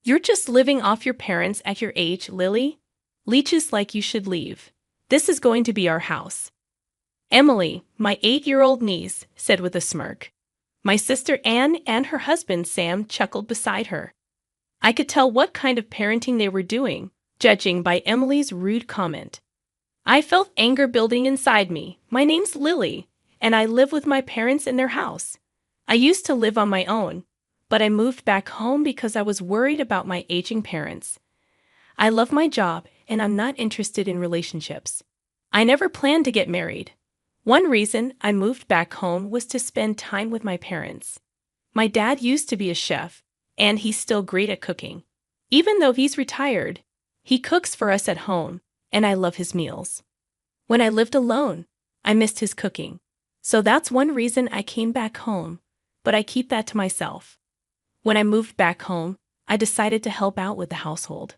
You're just living off your parents at your age, Lily. Leech is like you should leave. This is going to be our house. Emily, my 8-year-old niece, said with a smirk. My sister Anne and her husband Sam chuckled beside her. I could tell what kind of parenting they were doing, judging by Emily's rude comment. I felt anger building inside me. My name's Lily, and I live with my parents in their house. I used to live on my own, but I moved back home because I was worried about my aging parents. I love my job, and I'm not interested in relationships. I never planned to get married. One reason I moved back home was to spend time with my parents. My dad used to be a chef, and he's still great at cooking. Even though he's retired, he cooks for us at home, and I love his meals. When I lived alone, I missed his cooking. So that's one reason I came back home, but I keep that to myself. When I moved back home, I decided to help out with the household.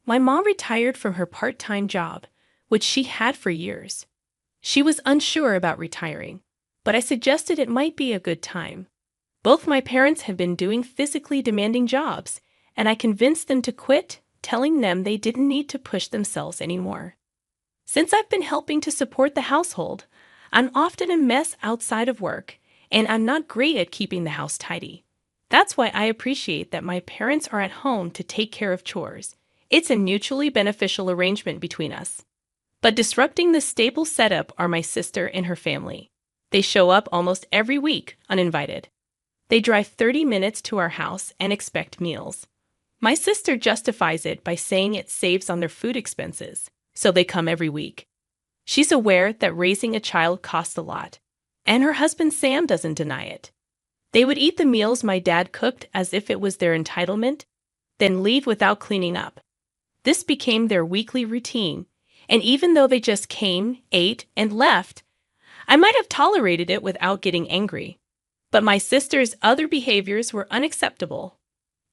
My mom retired from her part-time job, which she had for years. She was unsure about retiring, but I suggested it might be a good time. Both my parents have been doing physically demanding jobs, and I convinced them to quit, telling them they didn't need to push themselves anymore. Since I've been helping to support the household, I'm often a mess outside of work, and I'm not great at keeping the house tidy. That's why I appreciate that my parents are at home to take care of chores. It's a mutually beneficial arrangement between us. But disrupting this stable setup are my sister and her family. They show up almost every week, uninvited. They drive 30 minutes to our house and expect meals. My sister justifies it by saying it saves on their food expenses, so they come every week. She's aware that raising a child costs a lot, and her husband Sam doesn't deny it. They would eat the meals my dad cooked as if it was their entitlement, then leave without cleaning up. This became their weekly routine, and even though they just came, ate, and left, I might have tolerated it without getting angry. But my sister's other behaviors were unacceptable.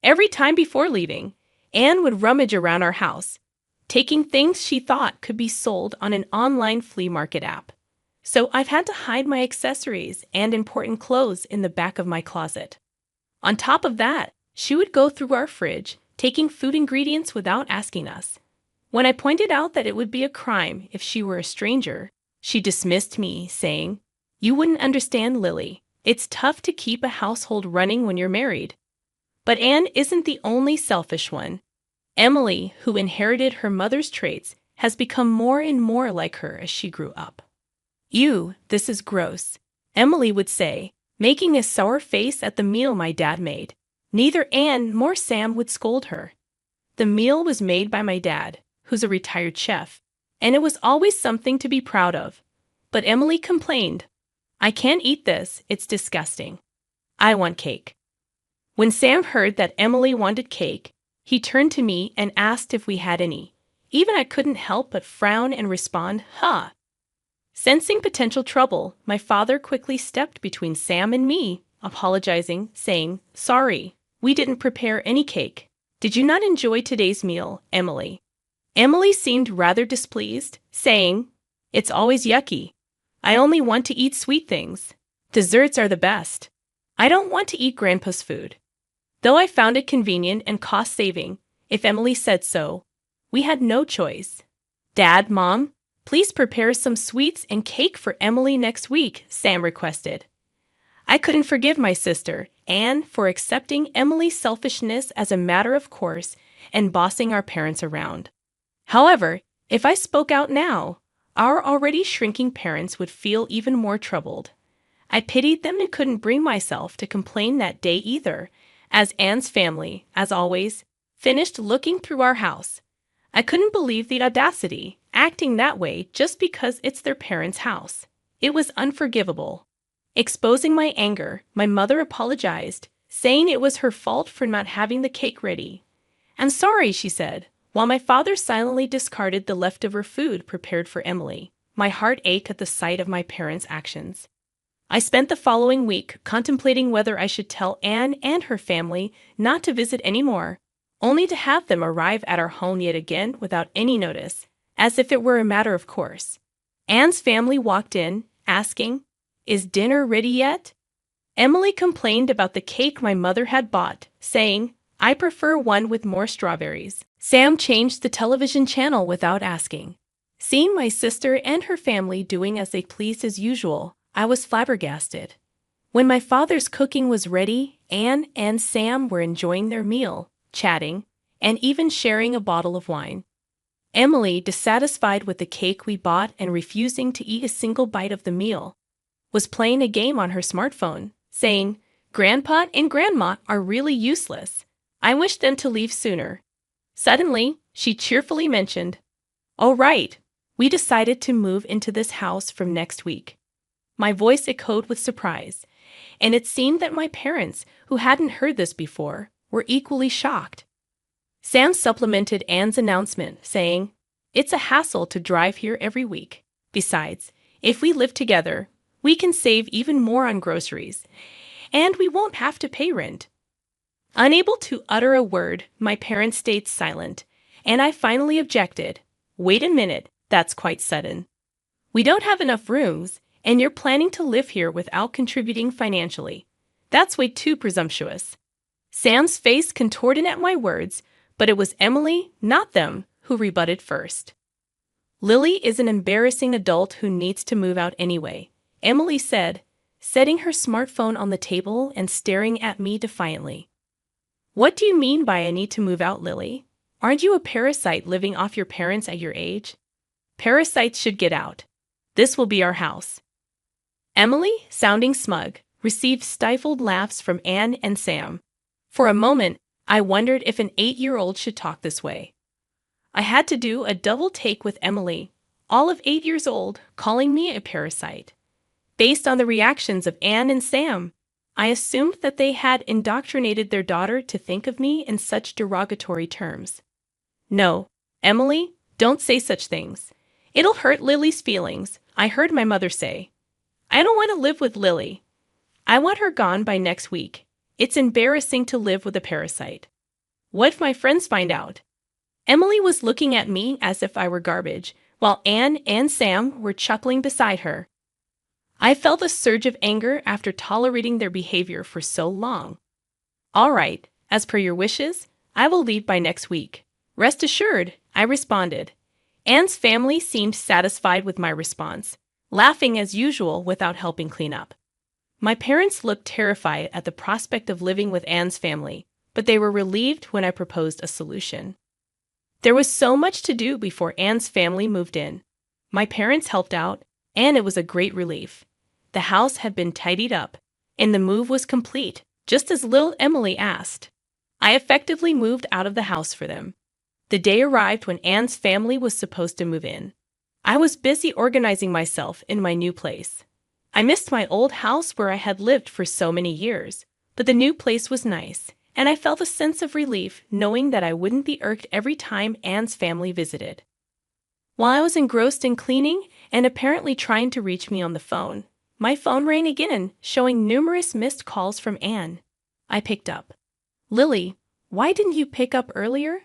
Every time before leaving, Anne would rummage around our house, taking things she thought could be sold on an online flea market app. So I've had to hide my accessories and important clothes in the back of my closet. On top of that, she would go through our fridge, taking food ingredients without asking us. When I pointed out that it would be a crime if she were a stranger, she dismissed me, saying, "You wouldn't understand, Lily. It's tough to keep a household running when you're married." But Anne isn't the only selfish one. Emily, who inherited her mother's traits, has become more and more like her as she grew up. "Ew, this is gross," Emily would say, making a sour face at the meal my dad made. Neither Anne nor Sam would scold her. The meal was made by my dad, who's a retired chef, and it was always something to be proud of. But Emily complained, "I can't eat this, it's disgusting. I want cake." When Sam heard that Emily wanted cake, he turned to me and asked if we had any. Even I couldn't help but frown and respond, "Huh." Sensing potential trouble, my father quickly stepped between Sam and me, apologizing, saying, "Sorry, we didn't prepare any cake. Did you not enjoy today's meal, Emily?" Emily seemed rather displeased, saying, "It's always yucky. I only want to eat sweet things. Desserts are the best. I don't want to eat Grandpa's food." Though I found it convenient and cost-saving, if Emily said so, we had no choice. "Dad, Mom, please prepare some sweets and cake for Emily next week," Sam requested. I couldn't forgive my sister, Anne, for accepting Emily's selfishness as a matter of course and bossing our parents around. However, if I spoke out now, our already shrinking parents would feel even more troubled. I pitied them and couldn't bring myself to complain that day either, as Anne's family, as always, finished looking through our house. I couldn't believe the audacity, acting that way just because it's their parents' house. It was unforgivable. Exposing my anger, my mother apologized, saying it was her fault for not having the cake ready. "I'm sorry," she said, while my father silently discarded the leftover food prepared for Emily. My heart ached at the sight of my parents' actions. I spent the following week contemplating whether I should tell Anne and her family not to visit anymore, only to have them arrive at our home yet again without any notice, as if it were a matter of course. Anne's family walked in, asking, "Is dinner ready yet?" Emily complained about the cake my mother had bought, saying, I prefer one with more strawberries. Sam changed the television channel without asking. Seeing my sister and her family doing as they pleased as usual, I was flabbergasted. When my father's cooking was ready, Anne and Sam were enjoying their meal, chatting, and even sharing a bottle of wine. Emily, dissatisfied with the cake we bought and refusing to eat a single bite of the meal, was playing a game on her smartphone, saying, "Grandpa and Grandma are really useless. I wish them to leave sooner." Suddenly, she cheerfully mentioned, "Oh right, we decided to move into this house from next week." My voice echoed with surprise, and it seemed that my parents, who hadn't heard this before, were equally shocked. Sam supplemented Anne's announcement, saying, "It's a hassle to drive here every week. Besides, if we live together, we can save even more on groceries, and we won't have to pay rent." Unable to utter a word, my parents stayed silent, and I finally objected. "Wait a minute, that's quite sudden. We don't have enough rooms, and you're planning to live here without contributing financially. That's way too presumptuous." Sam's face contorted at my words, but it was Emily, not them, who rebutted first. "Lily is an embarrassing adult who needs to move out anyway," Emily said, setting her smartphone on the table and staring at me defiantly. "What do you mean by I need to move out, Lily? Aren't you a parasite living off your parents at your age? Parasites should get out. This will be our house." Emily, sounding smug, received stifled laughs from Anne and Sam. For a moment, I wondered if an 8-year-old should talk this way. I had to do a double take with Emily, all of 8 years old, calling me a parasite. Based on the reactions of Anne and Sam, I assumed that they had indoctrinated their daughter to think of me in such derogatory terms. "No, Emily, don't say such things. It'll hurt Lily's feelings," I heard my mother say. "I don't want to live with Lily. I want her gone by next week. It's embarrassing to live with a parasite. What if my friends find out?" Emily was looking at me as if I were garbage, while Anne and Sam were chuckling beside her. I felt a surge of anger after tolerating their behavior for so long. "All right, as per your wishes, I will leave by next week. Rest assured," I responded. Anne's family seemed satisfied with my response, laughing as usual without helping clean up. My parents looked terrified at the prospect of living with Anne's family, but they were relieved when I proposed a solution. There was so much to do before Anne's family moved in. My parents helped out, and it was a great relief. The house had been tidied up, and the move was complete, just as little Emily asked. I effectively moved out of the house for them. The day arrived when Anne's family was supposed to move in. I was busy organizing myself in my new place. I missed my old house where I had lived for so many years, but the new place was nice, and I felt a sense of relief knowing that I wouldn't be irked every time Anne's family visited. While I was engrossed in cleaning and apparently trying to reach me on the phone, my phone rang again, showing numerous missed calls from Anne. I picked up. "Lily, why didn't you pick up earlier?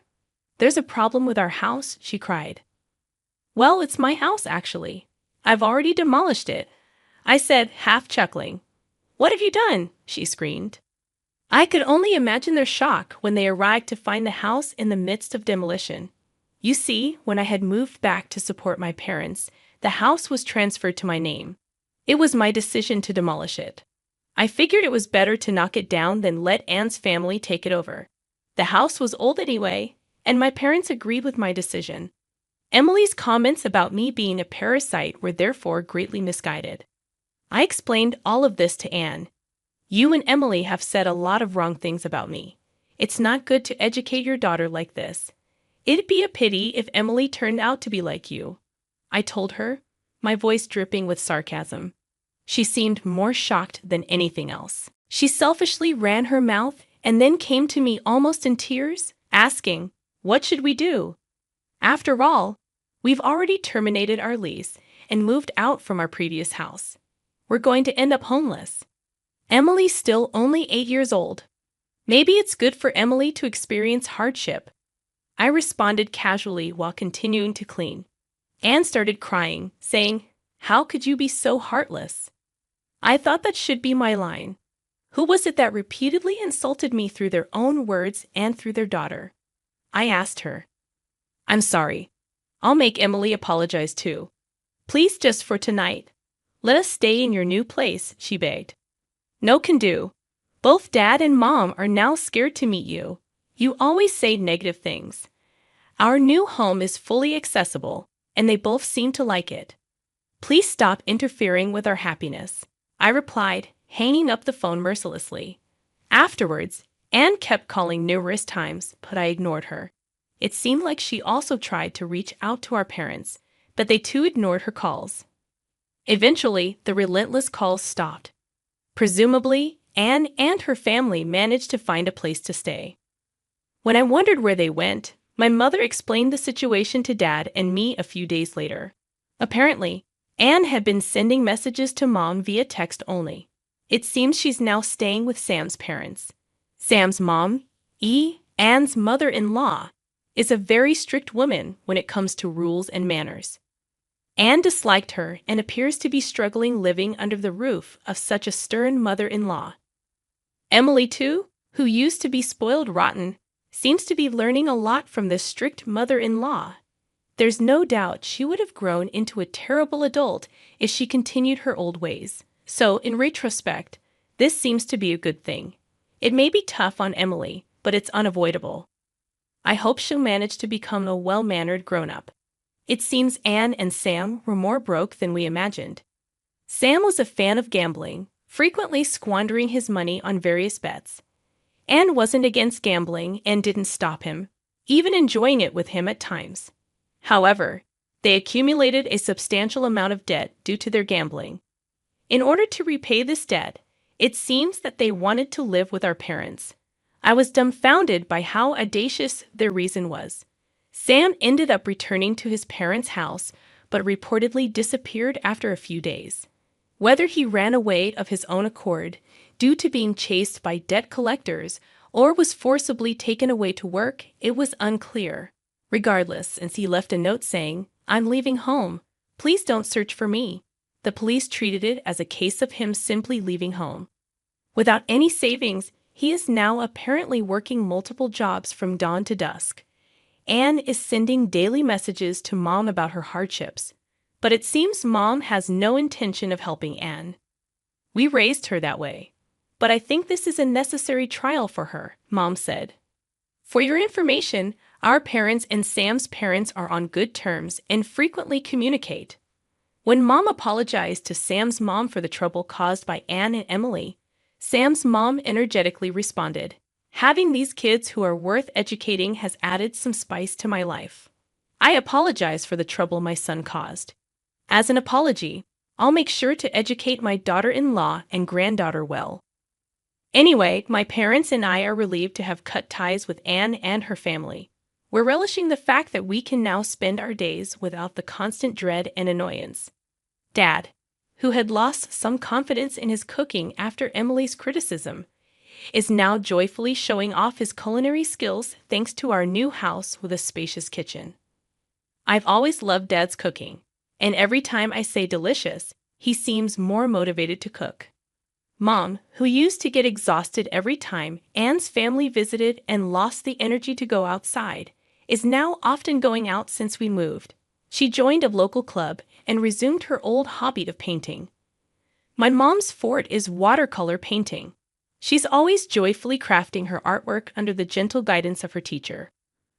There's a problem with our house," she cried. "Well, it's my house, actually. I've already demolished it," I said, half chuckling. "What have you done?" she screamed. I could only imagine their shock when they arrived to find the house in the midst of demolition. You see, when I had moved back to support my parents, the house was transferred to my name. It was my decision to demolish it. I figured it was better to knock it down than let Anne's family take it over. The house was old anyway, and my parents agreed with my decision. Emily's comments about me being a parasite were therefore greatly misguided. I explained all of this to Anne. "You and Emily have said a lot of wrong things about me. It's not good to educate your daughter like this. It'd be a pity if Emily turned out to be like you," I told her, my voice dripping with sarcasm. She seemed more shocked than anything else. She selfishly ran her mouth and then came to me almost in tears, asking, "What should we do? After all, we've already terminated our lease and moved out from our previous house. We're going to end up homeless." Emily's still only 8 years old. "Maybe it's good for Emily to experience hardship," I responded casually while continuing to clean. Anne started crying, saying, "How could you be so heartless?" I thought that should be my line. Who was it that repeatedly insulted me through their own words and through their daughter? I asked her. I'm sorry. I'll make Emily apologize too. Please, just for tonight. Let us stay in your new place, she begged. No can do. Both Dad and Mom are now scared to meet you. You always say negative things. Our new home is fully accessible, and they both seem to like it. Please stop interfering with our happiness, I replied, hanging up the phone mercilessly. Afterwards, Anne kept calling numerous times, but I ignored her. It seemed like she also tried to reach out to our parents, but they too ignored her calls. Eventually, the relentless calls stopped. Presumably, Anne and her family managed to find a place to stay. When I wondered where they went, my mother explained the situation to Dad and me a few days later. Apparently, Anne had been sending messages to Mom via text only. It seems she's now staying with Sam's parents. Sam's mom, Anne's mother-in-law, is a very strict woman when it comes to rules and manners. Anne disliked her and appears to be struggling living under the roof of such a stern mother-in-law. Emily, too, who used to be spoiled rotten, seems to be learning a lot from this strict mother-in-law. There's no doubt she would have grown into a terrible adult if she continued her old ways. So, in retrospect, this seems to be a good thing. It may be tough on Emily, but it's unavoidable. I hope she'll manage to become a well-mannered grown-up. It seems Anne and Sam were more broke than we imagined. Sam was a fan of gambling, frequently squandering his money on various bets. Anne wasn't against gambling and didn't stop him, even enjoying it with him at times. However, they accumulated a substantial amount of debt due to their gambling. In order to repay this debt, it seems that they wanted to live with our parents. I was dumbfounded by how audacious their reason was. Sam ended up returning to his parents' house, but reportedly disappeared after a few days. Whether he ran away of his own accord, due to being chased by debt collectors, or was forcibly taken away to work, it was unclear. Regardless, since he left a note saying, "I'm leaving home. Please don't search for me." The police treated it as a case of him simply leaving home. Without any savings, he is now apparently working multiple jobs from dawn to dusk. Anne is sending daily messages to Mom about her hardships, but it seems Mom has no intention of helping Anne. We raised her that way, but I think this is a necessary trial for her, Mom said. For your information, our parents and Sam's parents are on good terms and frequently communicate. When Mom apologized to Sam's mom for the trouble caused by Anne and Emily, Sam's mom energetically responded, "Having these kids who are worth educating has added some spice to my life. I apologize for the trouble my son caused. As an apology, I'll make sure to educate my daughter-in-law and granddaughter well." Anyway, my parents and I are relieved to have cut ties with Anne and her family. We're relishing the fact that we can now spend our days without the constant dread and annoyance. Dad, who had lost some confidence in his cooking after Emily's criticism, is now joyfully showing off his culinary skills thanks to our new house with a spacious kitchen. I've always loved Dad's cooking, and every time I say delicious, he seems more motivated to cook. Mom, who used to get exhausted every time Anne's family visited and lost the energy to go outside, is now often going out since we moved. She joined a local club and resumed her old hobby of painting. My mom's forte is watercolor painting. She's always joyfully crafting her artwork under the gentle guidance of her teacher.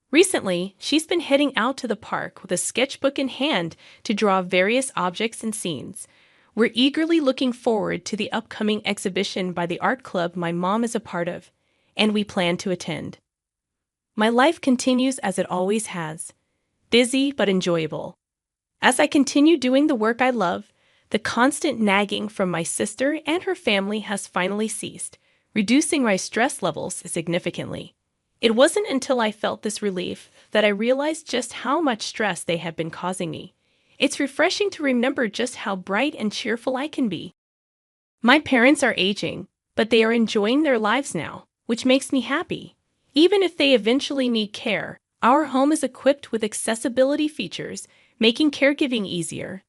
Recently, she's been heading out to the park with a sketchbook in hand to draw various objects and scenes. We're eagerly looking forward to the upcoming exhibition by the art club my mom is a part of, and we plan to attend. My life continues as it always has, busy but enjoyable. As I continue doing the work I love, the constant nagging from my sister and her family has finally ceased, reducing my stress levels significantly. It wasn't until I felt this relief that I realized just how much stress they had been causing me. It's refreshing to remember just how bright and cheerful I can be. My parents are aging, but they are enjoying their lives now, which makes me happy. Even if they eventually need care, our home is equipped with accessibility features, making caregiving easier.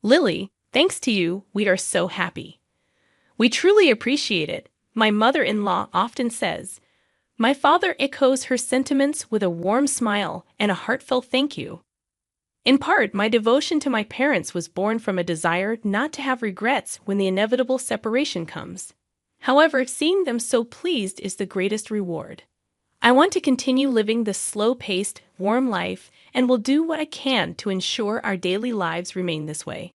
Lily, thanks to you, we are so happy. We truly appreciate it, My mother-in-law often says, my father echoes her sentiments with a warm smile and a heartfelt thank you. In part, my devotion to my parents was born from a desire not to have regrets when the inevitable separation comes. However, seeing them so pleased is the greatest reward. I want to continue living this slow-paced, warm life and will do what I can to ensure our daily lives remain this way.